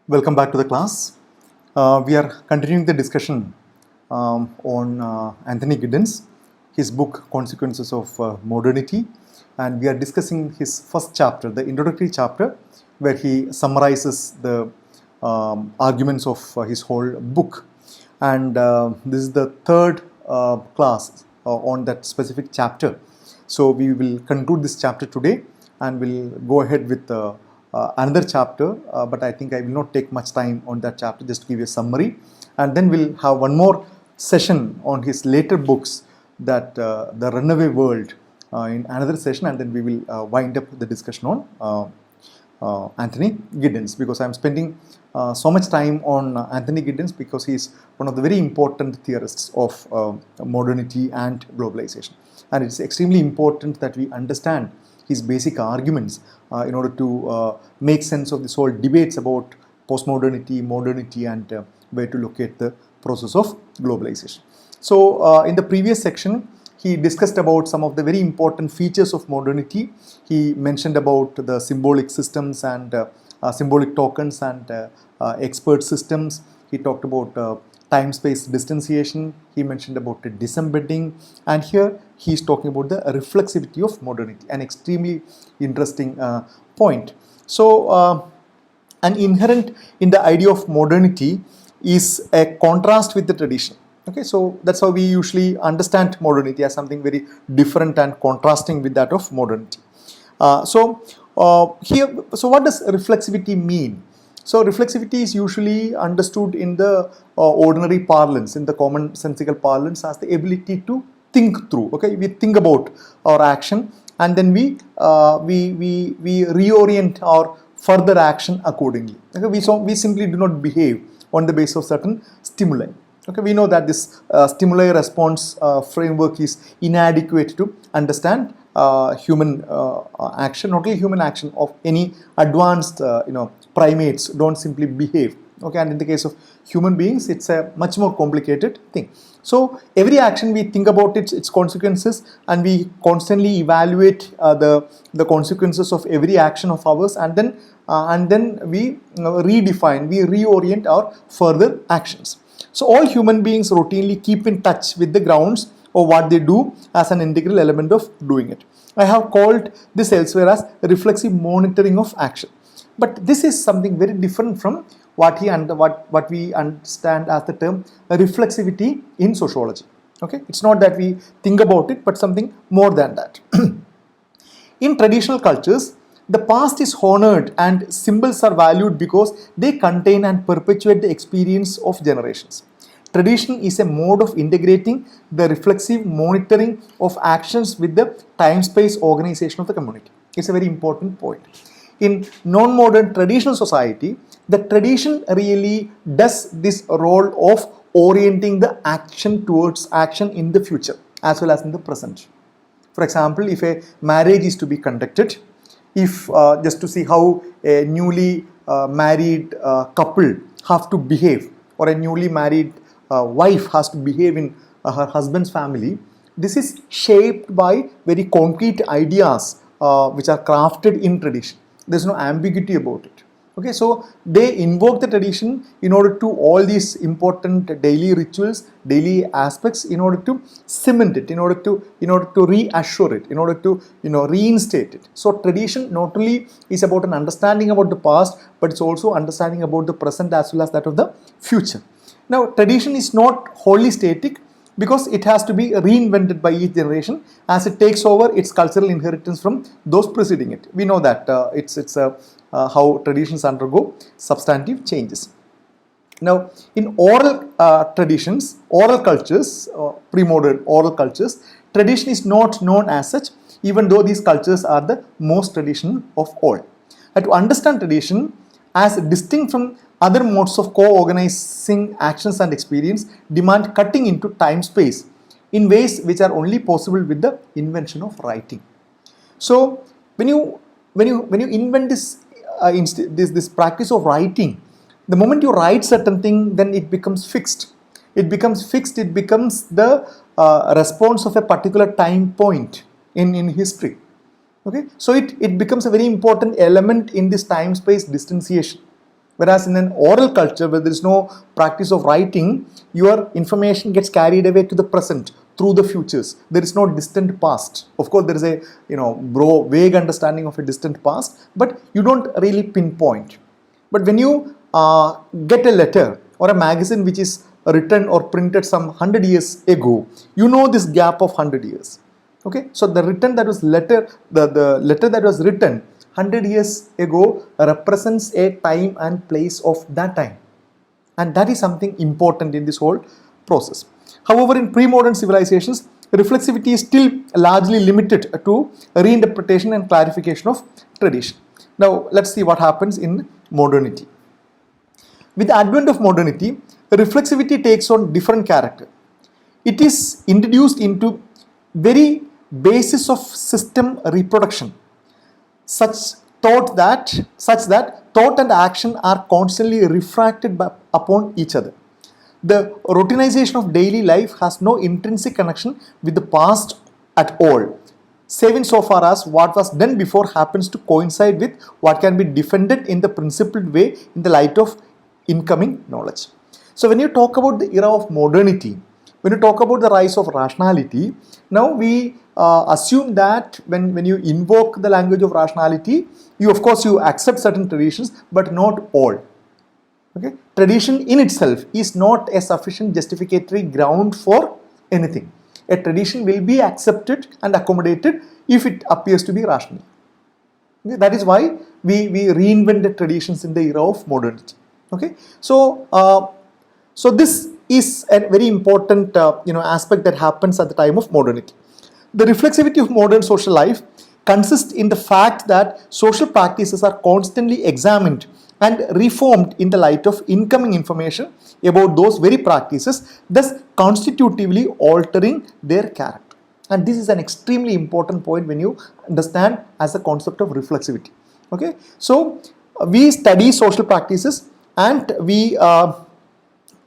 Welcome back to the class. We are continuing the discussion on Anthony Giddens, his book Consequences of Modernity, and we are discussing his first chapter, the introductory chapter, where he summarizes the arguments of his whole book. And this is the third class on that specific chapter. So we will conclude this chapter today and we'll go ahead with another chapter, but I think I will not take much time on that chapter, just to give you a summary. And then we'll have one more session on his later books, that The Runaway World, in another session, and then we will wind up the discussion on Anthony Giddens, because I'm spending so much time on Anthony Giddens because he is one of the very important theorists of modernity and globalization. And it's extremely important that we understand his basic arguments in order to make sense of this whole debates about postmodernity, modernity, and where to locate the process of globalization. So in the previous section, he discussed about some of the very important features of modernity. He mentioned about the symbolic systems and symbolic tokens and expert systems. He talked about time-space distanciation. He mentioned about the disembedding, and here he is talking about the reflexivity of modernity, an extremely interesting point. So an inherent in the idea of modernity is a contrast with the tradition. Okay, so that's how we usually understand modernity, as something very different and contrasting with that of modernity. So what does reflexivity mean? So reflexivity is usually understood in the ordinary parlance, in the commonsensical parlance, as the ability to think through. Okay, we think about our action and then we reorient our further action accordingly. Okay, we simply do not behave on the basis of certain stimuli. Okay, we know that this stimuli response framework is inadequate to understand human action. Not only human action, of any advanced primates don't simply behave. Okay, and in the case of human beings, it's a much more complicated thing. So every action, we think about its consequences, and we constantly evaluate the consequences of every action of ours, and then we redefine, we reorient our further actions. So all human beings routinely keep in touch with the grounds of what they do as an integral element of doing it. I have called this elsewhere as reflexive monitoring of action. But this is something very different from what we understand as the term reflexivity in sociology. Okay, it's not that we think about it, but something more than that. In traditional cultures, the past is honored and symbols are valued because they contain and perpetuate the experience of generations. Tradition is a mode of integrating the reflexive monitoring of actions with the time-space organization of the community. It's a very important point. In non-modern traditional society, the tradition really does this role of orienting the action towards action in the future as well as in the present. For example, if a marriage is to be conducted, if just to see how a newly married couple have to behave, or a newly married wife has to behave in her husband's family, this is shaped by very concrete ideas which are crafted in tradition. There's no ambiguity about it. Okay, so they invoke the tradition in order to all these important daily rituals, daily aspects, in order to cement it, in order to reassure it, in order to reinstate it. So tradition not only is about an understanding about the past, but it's also understanding about the present as well as that of the future. Now, tradition is not wholly static, because it has to be reinvented by each generation as it takes over its cultural inheritance from those preceding it. We know that it's how traditions undergo substantive changes. Now, in oral traditions, oral cultures, pre-modern oral cultures, tradition is not known as such, even though these cultures are the most traditional of all. And to understand tradition as distinct from other modes of co-organizing actions and experience demand cutting into time-space in ways which are only possible with the invention of writing. So when you invent this practice of writing, the moment you write certain thing, then it becomes fixed. It becomes the response of a particular time point in history. Okay, so it becomes a very important element in this time-space distanciation. Whereas in an oral culture where there is no practice of writing, your information gets carried away to the present through the futures. There is no distant past. Of course, there is a vague understanding of a distant past, but you don't really pinpoint. But when you get a letter or a magazine which is written or printed some 100 years ago, you know this gap of 100 years. Okay, so the letter that was written 100 years ago represents a time and place of that time, and that is something important in this whole process. However, in pre-modern civilizations, reflexivity is still largely limited to reinterpretation and clarification of tradition. Now, let's see what happens in modernity. With the advent of modernity, reflexivity takes on different character. It is introduced into very basis of system reproduction, such that thought and action are constantly refracted upon each other. The routinization of daily life has no intrinsic connection with the past at all, save insofar as what was done before happens to coincide with what can be defended in the principled way in the light of incoming knowledge. So when you talk about the era of modernity, when you talk about the rise of rationality, now we assume that when you invoke the language of rationality, you accept certain traditions, but not all. Okay? Tradition in itself is not a sufficient justificatory ground for anything. A tradition will be accepted and accommodated if it appears to be rational. Okay? That is why we reinvented traditions in the era of modernity. Okay? So this is a very important aspect that happens at the time of modernity. The reflexivity of modern social life consists in the fact that social practices are constantly examined and reformed in the light of incoming information about those very practices, thus constitutively altering their character. And this is an extremely important point when you understand as a concept of reflexivity. Okay, so we study social practices, and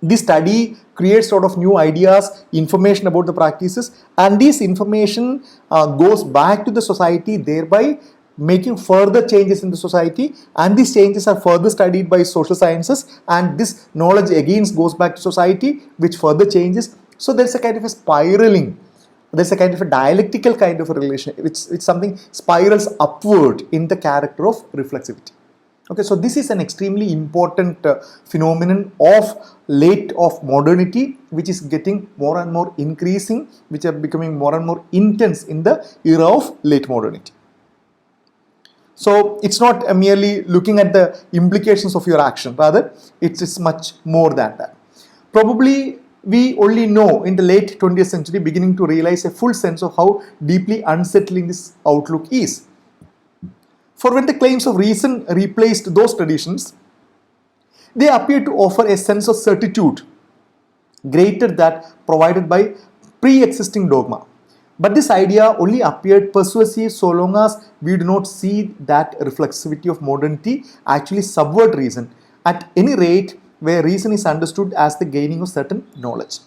this study creates sort of new ideas, information about the practices, and this information goes back to the society, thereby making further changes in the society, and these changes are further studied by social sciences, and this knowledge again goes back to society, which further changes. So there's a kind of a spiraling, there's a kind of a dialectical kind of a relation, which something spirals upward in the character of reflexivity. Okay, so this is an extremely important phenomenon of modernity, which is getting more and more increasing, which are becoming more and more intense in the era of late modernity. So it's not merely looking at the implications of your action, rather it's much more than that. Probably we only know in the late 20th century beginning to realize a full sense of how deeply unsettling this outlook is. For when the claims of reason replaced those traditions, they appear to offer a sense of certitude greater than that provided by pre-existing dogma. But this idea only appeared persuasive so long as we do not see that reflexivity of modernity actually subvert reason, at any rate where reason is understood as the gaining of certain knowledge.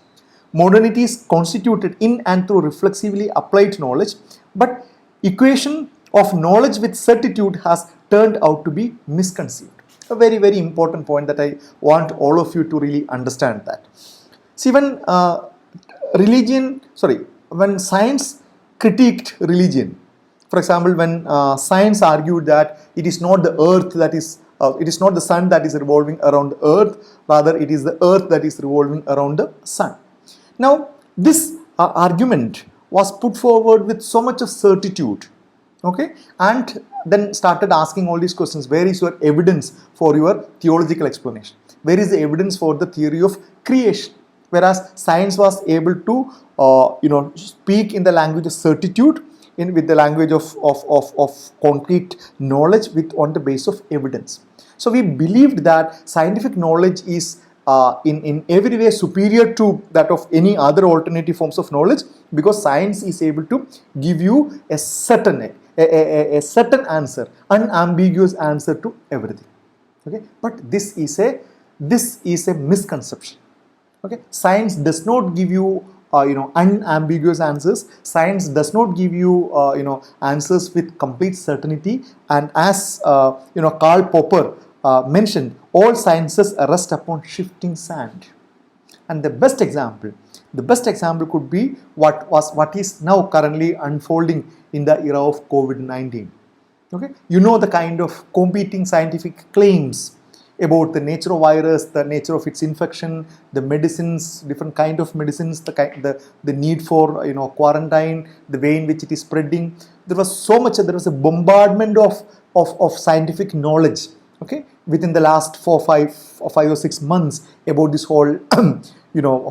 Modernity is constituted in and through reflexively applied knowledge, but equation of knowledge with certitude has turned out to be misconceived. A very, very important point that I want all of you to really understand that. See, when when science critiqued religion, for example, when science argued that it is not the earth that is, it is not the sun that is revolving around the earth, rather it is the earth that is revolving around the sun. Now, this argument was put forward with so much of certitude, okay, and then started asking all these questions. Where is your evidence for your theological explanation? Where is the evidence for the theory of creation? Whereas science was able to speak in the language of certitude, with the language of concrete knowledge on the basis of evidence. So we believed that scientific knowledge is in every way superior to that of any other alternative forms of knowledge, because science is able to give you a certain answer, unambiguous answer to everything. Okay, but this is a misconception. Okay, science does not give you unambiguous answers. Science does not give you answers with complete certainty. And as Karl Popper mentioned, all sciences rest upon shifting sand. And the best example could be what is now currently unfolding in the era of COVID-19. Okay, you know the kind of competing scientific claims about the nature of virus, the nature of its infection, the medicines, different kind of medicines, the need for quarantine, the way in which it is spreading. There was a bombardment of scientific knowledge, okay, within the last 5 or 6 months about this whole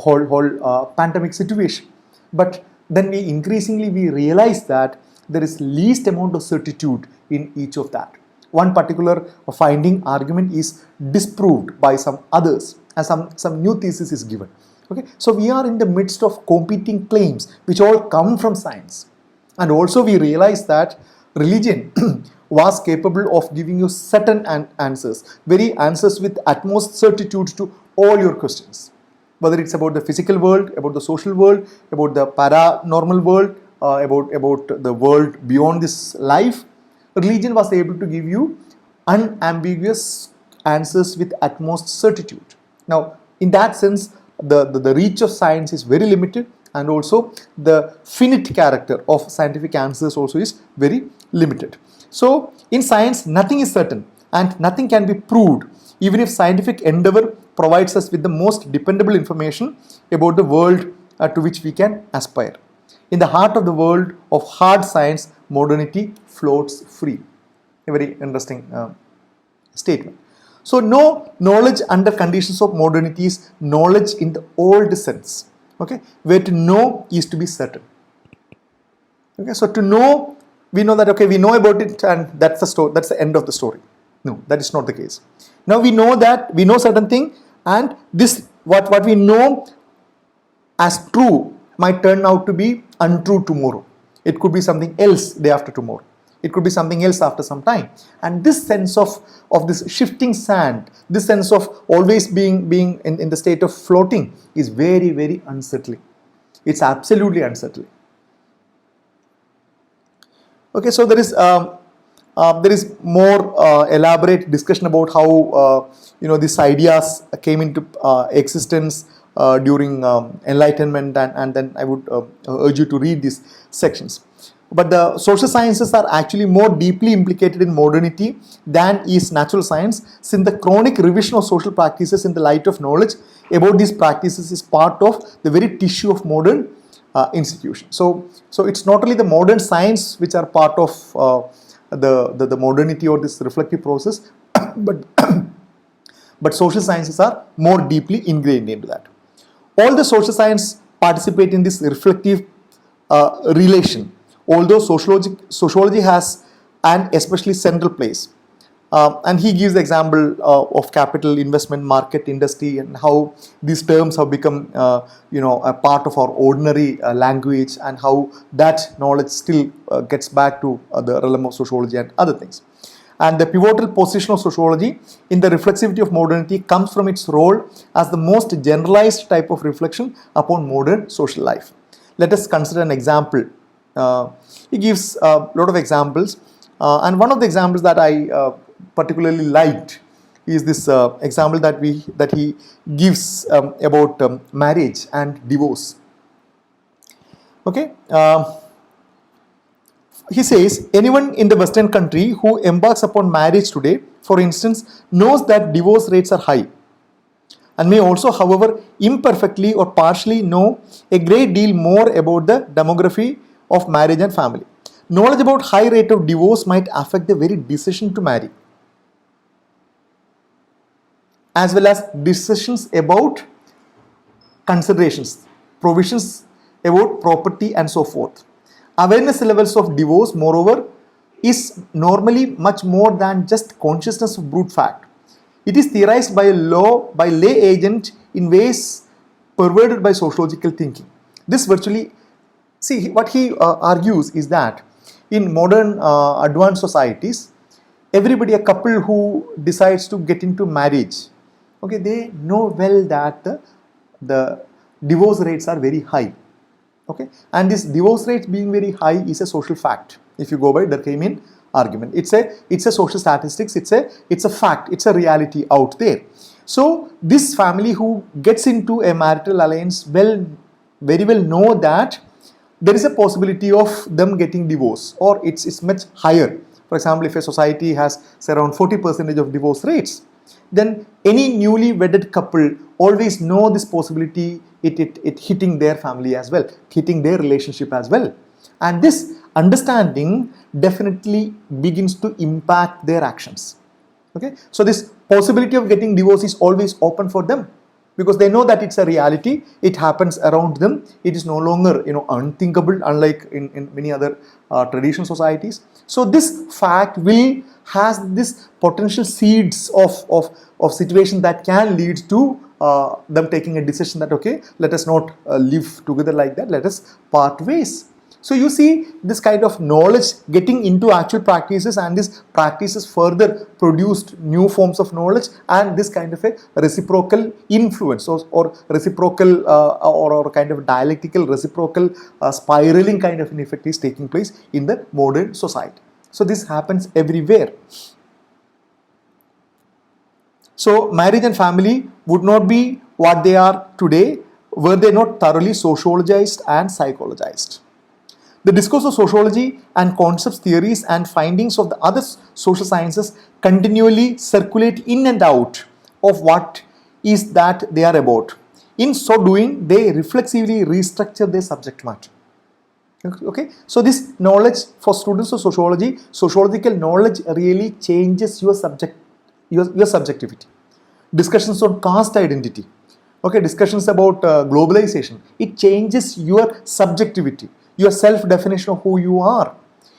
whole pandemic situation. But then we increasingly realize that there is least amount of certitude in each of that. One particular finding argument is disproved by some others, and some new thesis is given. Okay, so we are in the midst of competing claims which all come from science. And also we realize that religion was capable of giving you certain answers, very answers with utmost certitude to all your questions. Whether it's about the physical world, about the social world, about the paranormal world, about the world beyond this life, religion was able to give you unambiguous answers with utmost certitude. Now, in that sense, the reach of science is very limited, and also the finite character of scientific answers also is very limited. So, in science, nothing is certain and nothing can be proved, even if scientific endeavor provides us with the most dependable information about the world to which we can aspire. In the heart of the world of hard science, modernity floats free. A very interesting statement. So, no knowledge under conditions of modernity is knowledge in the old sense. Okay, where to know is to be certain. Okay, so to know, we know that, okay, we know about it and that's the story, that's the end of the story. No, that is not the case. Now we know that we know certain thing, and this what we know as true might turn out to be untrue tomorrow. It could be something else day after tomorrow. It could be something else after some time. And this sense of this shifting sand, this sense of always being in the state of floating is very, very unsettling. It's absolutely unsettling. Okay, so there is more elaborate discussion about how these ideas came into existence during Enlightenment, and then I would urge you to read these sections. But the social sciences are actually more deeply implicated in modernity than is natural science, since the chronic revision of social practices in the light of knowledge about these practices is part of the very tissue of modern institutions. So it's not only the modern science which are part of the modernity or this reflective process, but social sciences are more deeply ingrained into that. All the social science participate in this reflective relation, although sociology has an especially central place. And he gives the example of capital, investment, market, industry, and how these terms have become a part of our ordinary language, and how that knowledge still gets back to the realm of sociology and other things. And the pivotal position of sociology in the reflexivity of modernity comes from its role as the most generalized type of reflection upon modern social life. Let us consider an example. He gives a lot of examples, and one of the examples that I particularly liked is this example that he gives about marriage and divorce. Okay, he says, anyone in the Western country who embarks upon marriage today, for instance, knows that divorce rates are high, and may also, however, imperfectly or partially know a great deal more about the demography of marriage and family. Knowledge about high rate of divorce might affect the very decision to marry, as well as decisions about considerations, provisions about property and so forth. Awareness levels of divorce, moreover, is normally much more than just consciousness of brute fact. It is theorized by lay agent in ways perverted by sociological thinking. This virtually, see, what he argues is that in modern advanced societies, everybody, a couple who decides to get into marriage, okay, they know well that the divorce rates are very high. Okay, and this divorce rates being very high is a social fact. If you go by Durkheimian argument. It's a social statistics. It's a fact. It's a reality out there. So this family who gets into a marital alliance very well know that there is a possibility of them getting divorced, or it's much higher. For example, if a society has say around 40% of divorce rates, then any newly wedded couple always know this possibility it hitting their family as well, hitting their relationship as well. And this understanding definitely begins to impact their actions. Okay, so this possibility of getting divorce is always open for them, because they know that it's a reality, it happens around them, it is no longer unthinkable, unlike in many other traditional societies. So this fact has this potential seeds of situation that can lead to them taking a decision that, okay, let us not live together like that, let us part ways. So you see this kind of knowledge getting into actual practices, and these practices further produced new forms of knowledge, and this kind of a reciprocal influence or reciprocal or kind of dialectical reciprocal spiraling kind of an effect is taking place in the modern society. So this happens everywhere. So marriage and family would not be what they are today were they not thoroughly sociologized and psychologized. The discourse of sociology and concepts, theories, and findings of the other social sciences continually circulate in and out of what is that they are about. In so doing, they reflexively restructure their subject matter. Okay, so this knowledge for students of sociology, sociological knowledge really changes your subjectivity. Discussions on caste identity, okay, discussions about globalization, it changes your subjectivity, your self-definition of who you are.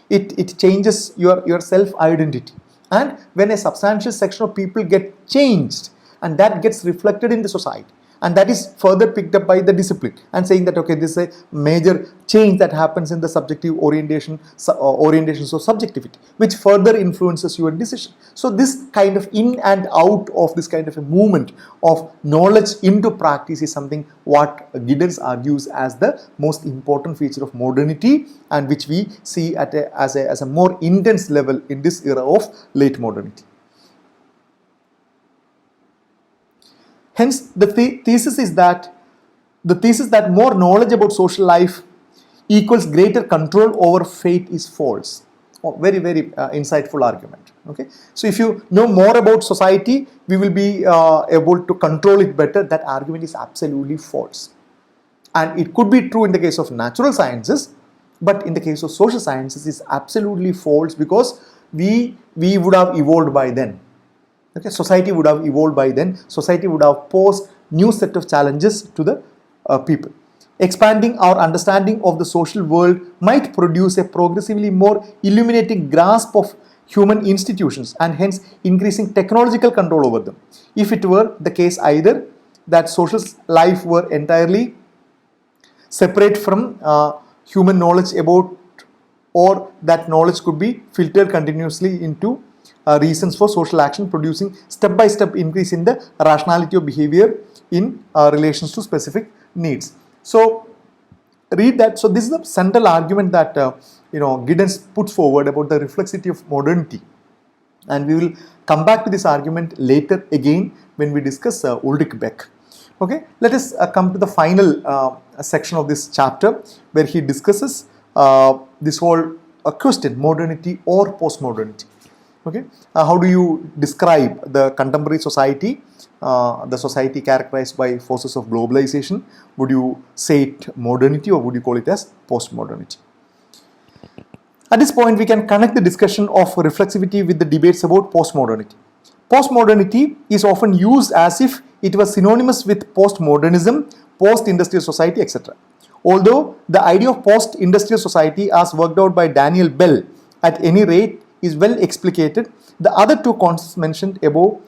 It changes your self-identity. And when a substantial section of people get changed, and that gets reflected in the society, and that is further picked up by the discipline and saying that, okay, this is a major change that happens in the subjective orientations of subjectivity, which further influences your decision. So this kind of in and out of this kind of a movement of knowledge into practice is something what Giddens argues as the most important feature of modernity, and which we see as a more intense level in this era of late modernity. Hence, the thesis that more knowledge about social life equals greater control over fate is false. Very, very insightful argument. Okay, so if you know more about society, we will be able to control it better. That argument is absolutely false, and it could be true in the case of natural sciences, but in the case of social sciences, it's absolutely false, because we would have evolved by then. Okay, society would have evolved by then. Society would have posed new set of challenges to the people. Expanding our understanding of the social world might produce a progressively more illuminating grasp of human institutions, and hence increasing technological control over them. If it were the case either that social life were entirely separate from human knowledge about, or that knowledge could be filtered continuously into reasons for social action, producing step-by-step increase in the rationality of behavior in relations to specific needs. So read that. So this is the central argument that Giddens puts forward about the reflexivity of modernity, and we will come back to this argument later again when we discuss Ulrich Beck. Okay, let us come to the final section of this chapter, where he discusses this whole question: modernity or postmodernity. Okay, how do you describe the contemporary society, the society characterized by forces of globalization? Would you say it modernity, or would you call it as postmodernity? At this point, we can connect the discussion of reflexivity with the debates about postmodernity. Postmodernity is often used as if it was synonymous with postmodernism, post-industrial society, etc. Although the idea of post-industrial society as worked out by Daniel Bell at any rate is well explicated, the other two concepts mentioned above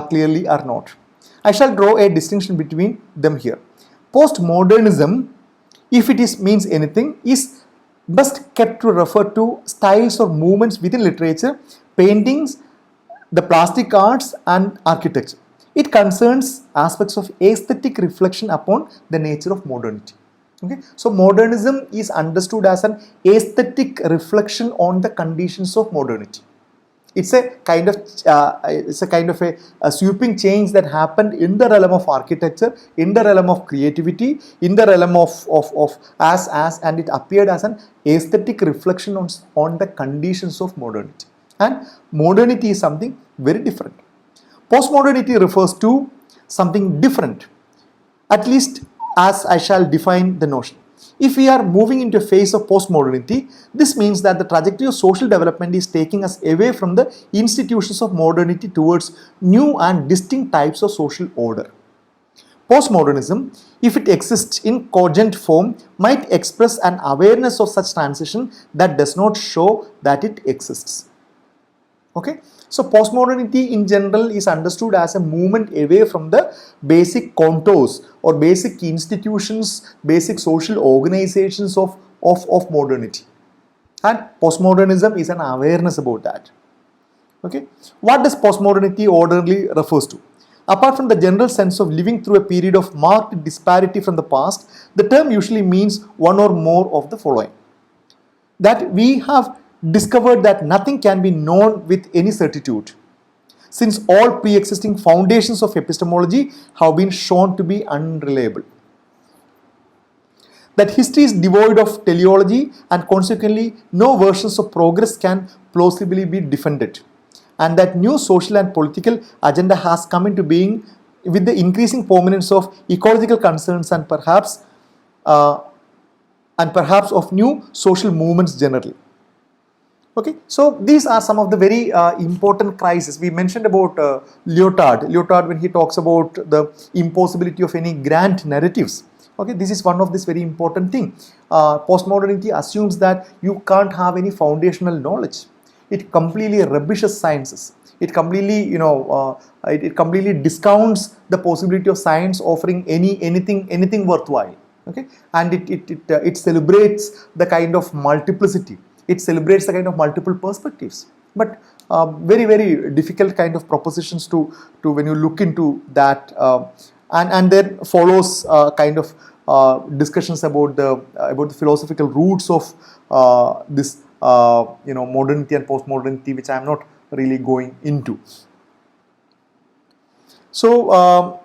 clearly are not. I shall draw a distinction between them here. Postmodernism, if it means anything, is best kept to refer to styles or movements within literature, paintings, the plastic arts, and architecture. It concerns aspects of aesthetic reflection upon the nature of modernity. Okay, so modernism is understood as an aesthetic reflection on the conditions of modernity. It's a kind of a sweeping change that happened in the realm of architecture, in the realm of creativity, in the realm of and it appeared as an aesthetic reflection on the conditions of modernity. And modernity is something very different. Postmodernity refers to something different, at least as I shall define the notion. If we are moving into a phase of postmodernity, this means that the trajectory of social development is taking us away from the institutions of modernity towards new and distinct types of social order. Postmodernism, if it exists in cogent form, might express an awareness of such transition that does not show that it exists. Okay, so postmodernity in general is understood as a movement away from the basic contours or basic institutions, basic social organizations of modernity. And postmodernism is an awareness about that. Okay, what does postmodernity ordinarily refers to? Apart from the general sense of living through a period of marked disparity from the past, the term usually means one or more of the following. That we have discovered that nothing can be known with any certitude, since all pre-existing foundations of epistemology have been shown to be unreliable. That history is devoid of teleology and consequently no versions of progress can plausibly be defended. And that new social and political agenda has come into being with the increasing prominence of ecological concerns and perhaps of new social movements generally. Okay, so these are some of the very important crises. We mentioned about Lyotard when he talks about the impossibility of any grand narratives. Okay, this is one of this very important thing. Postmodernity assumes that you can't have any foundational knowledge. It completely rubbishes sciences. It completely, it completely discounts the possibility of science offering anything worthwhile. Okay, and it celebrates the kind of multiplicity. It celebrates the kind of multiple perspectives, but very difficult kind of propositions to when you look into that, and then follows kind of discussions about the philosophical roots of this modernity and postmodernity, which I am not really going into. So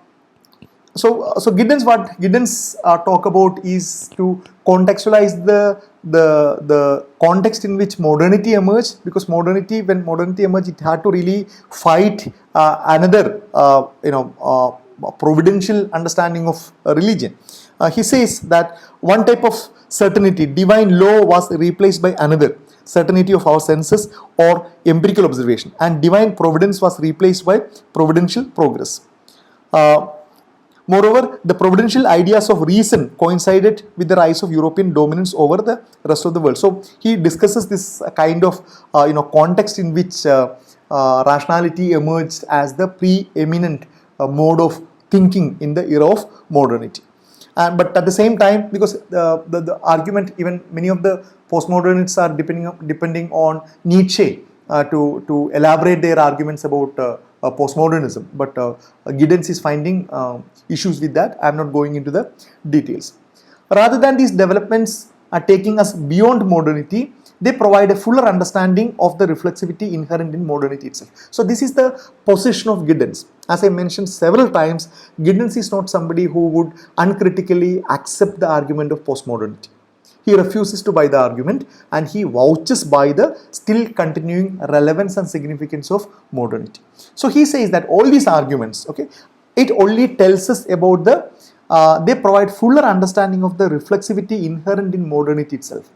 Giddens, what Giddens talk about is to contextualize the context in which modernity emerged, because when modernity emerged, it had to really fight another providential understanding of religion. He says that one type of certainty, divine law, was replaced by another, certainty of our senses or empirical observation, and divine providence was replaced by providential progress. Moreover, the providential ideas of reason coincided with the rise of European dominance over the rest of the world. So he discusses this kind of context in which rationality emerged as the preeminent mode of thinking in the era of modernity. But at the same time, because the argument, even many of the postmodernists are depending on Nietzsche to elaborate their arguments about postmodernism, but Giddens is finding issues with that. I am not going into the details. Rather than these developments are taking us beyond modernity, they provide a fuller understanding of the reflexivity inherent in modernity itself. So this is the position of Giddens. As I mentioned several times, Giddens is not somebody who would uncritically accept the argument of postmodernity. He refuses to buy the argument, and he vouches by the still continuing relevance and significance of modernity. So he says that all these arguments, okay, it only tells us about they provide fuller understanding of the reflexivity inherent in modernity itself.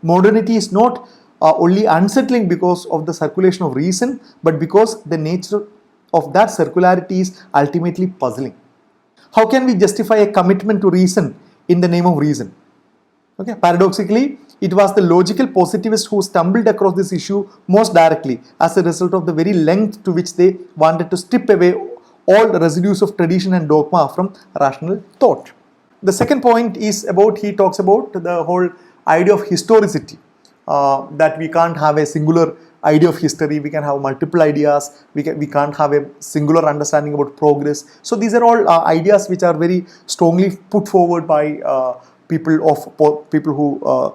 Modernity is not only unsettling because of the circulation of reason, but because the nature of that circularity is ultimately puzzling. How can we justify a commitment to reason in the name of reason? Okay, paradoxically, it was the logical positivists who stumbled across this issue most directly as a result of the very length to which they wanted to strip away all the residues of tradition and dogma from rational thought. The second point is he talks about the whole idea of historicity, that we can't have a singular idea of history, we can have multiple ideas, we can't have a singular understanding about progress. So these are all ideas which are very strongly put forward by people who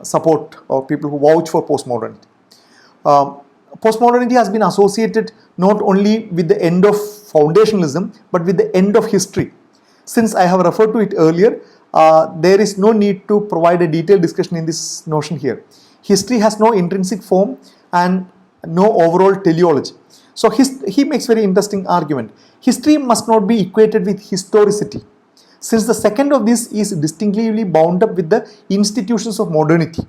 support or people who vouch for postmodernity. Postmodernity has been associated not only with the end of foundationalism but with the end of history. Since I have referred to it earlier, there is no need to provide a detailed discussion in this notion here. History has no intrinsic form and no overall teleology. So he makes very interesting argument. History must not be equated with historicity, since the second of this is distinctively bound up with the institutions of modernity.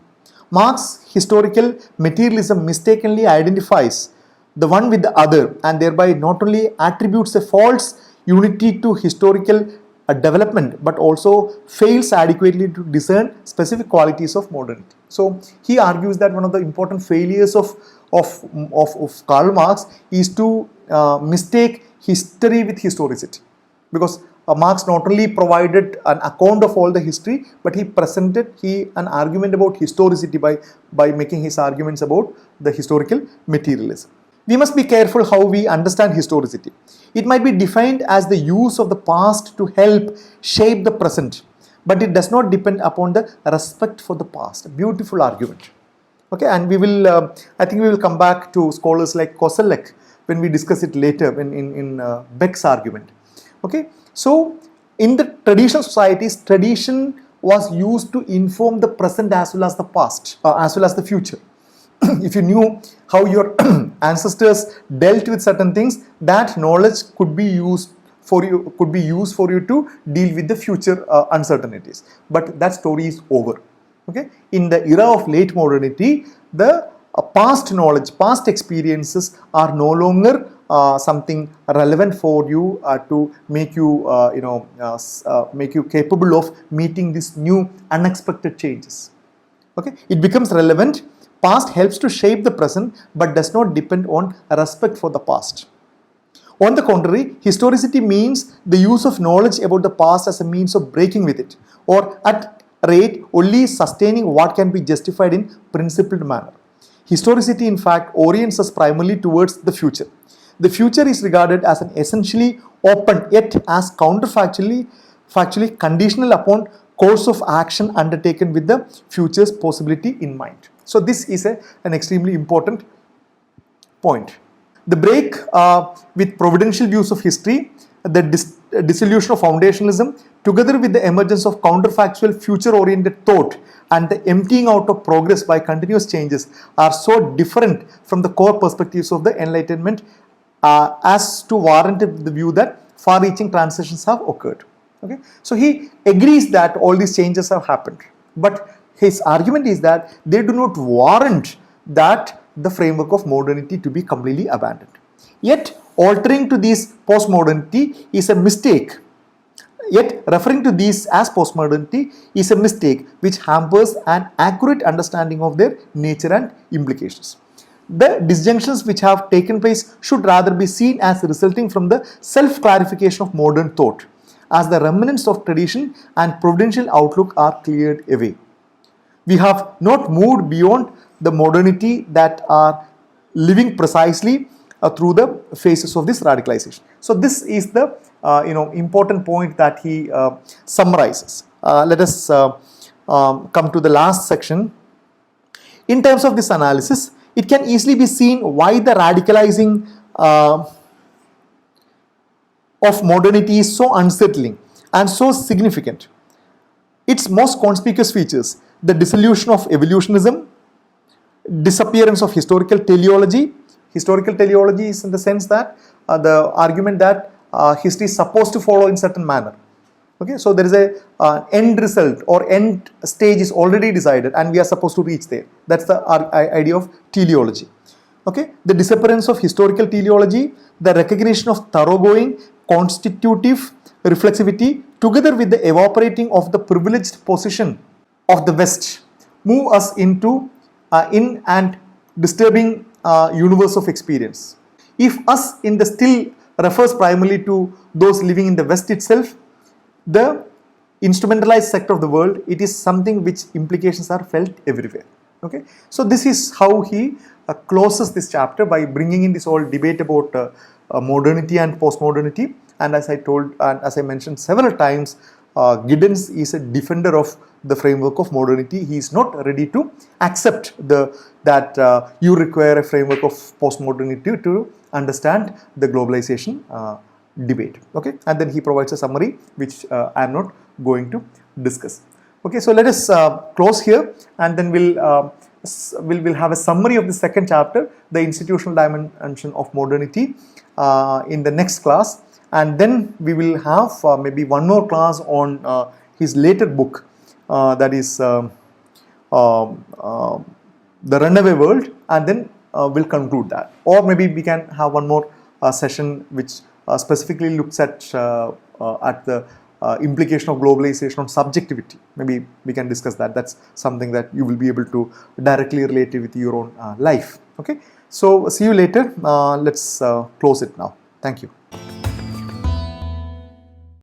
Marx's historical materialism mistakenly identifies the one with the other and thereby not only attributes a false unity to historical development but also fails adequately to discern specific qualities of modernity. So he argues that one of the important failures of Karl Marx is to mistake history with historicity, because Marx not only provided an account of all the history, but he presented an argument about historicity by making his arguments about the historical materialism. We must be careful how we understand historicity. It might be defined as the use of the past to help shape the present, but it does not depend upon the respect for the past. A beautiful argument. Okay, and we will, I think we will come back to scholars like Koselleck when we discuss it later in Beck's argument. Okay, so in the traditional societies, tradition was used to inform the present as well as the past, as well as the future. If you knew how your ancestors dealt with certain things, that knowledge could be used for you to deal with the future uncertainties. But that story is over. Okay, in the era of late modernity, the past knowledge, past experiences are no longer something relevant for you to make you make you capable of meeting these new unexpected changes. Okay, it becomes relevant. Past helps to shape the present but does not depend on respect for the past. On the contrary, historicity means the use of knowledge about the past as a means of breaking with it, or at rate only sustaining what can be justified in principled manner. Historicity in fact orients us primarily towards the future. The future is regarded as an essentially open yet as factually conditional upon course of action undertaken with the future's possibility in mind. So this is an extremely important point. The break with providential views of history, the dissolution of foundationalism, together with the emergence of counterfactual future-oriented thought and the emptying out of progress by continuous changes are so different from the core perspectives of the Enlightenment as to warrant the view that far-reaching transitions have occurred. Okay? So he agrees that all these changes have happened, but his argument is that they do not warrant that the framework of modernity to be completely abandoned. Yet altering to these postmodernity is a mistake. Yet referring to these as postmodernity is a mistake which hampers an accurate understanding of their nature and implications. The disjunctions which have taken place should rather be seen as resulting from the self-clarification of modern thought, as the remnants of tradition and providential outlook are cleared away. We have not moved beyond the modernity that are living precisely through the phases of this radicalization. So this is the important point that he summarizes. Let us come to the last section. In terms of this analysis, it can easily be seen why the radicalizing of modernity is so unsettling and so significant. Its most conspicuous features: the dissolution of evolutionism, disappearance of historical teleology. Historical teleology is in the sense that the argument that history is supposed to follow in certain manner. Okay, so there is a end result or end stage is already decided and we are supposed to reach there. That's the idea of teleology. Okay, the disappearance of historical teleology, the recognition of thoroughgoing, constitutive reflexivity, together with the evaporating of the privileged position of the West, move us into in and disturbing universe of experience. If us in the still refers primarily to those living in the West itself, the instrumentalized sector of the world, it is something which implications are felt everywhere. Okay, so this is how he closes this chapter by bringing in this whole debate about modernity and postmodernity. And as I told and as I mentioned several times, Giddens is a defender of the framework of modernity. He is not ready to accept that you require a framework of postmodernity to understand the globalization debate. Okay, and then he provides a summary which I am not going to discuss. Okay, so let us close here, and then we'll have a summary of the second chapter, the institutional dimension of modernity, in the next class, and then we will have maybe one more class on his later book, that is The Runaway World, and then we'll conclude that. Or maybe we can have one more session which specifically looks at the implication of globalization on subjectivity. Maybe we can discuss that. That's something that you will be able to directly relate with your own life. Okay, so see you later. Let's close it now. Thank you.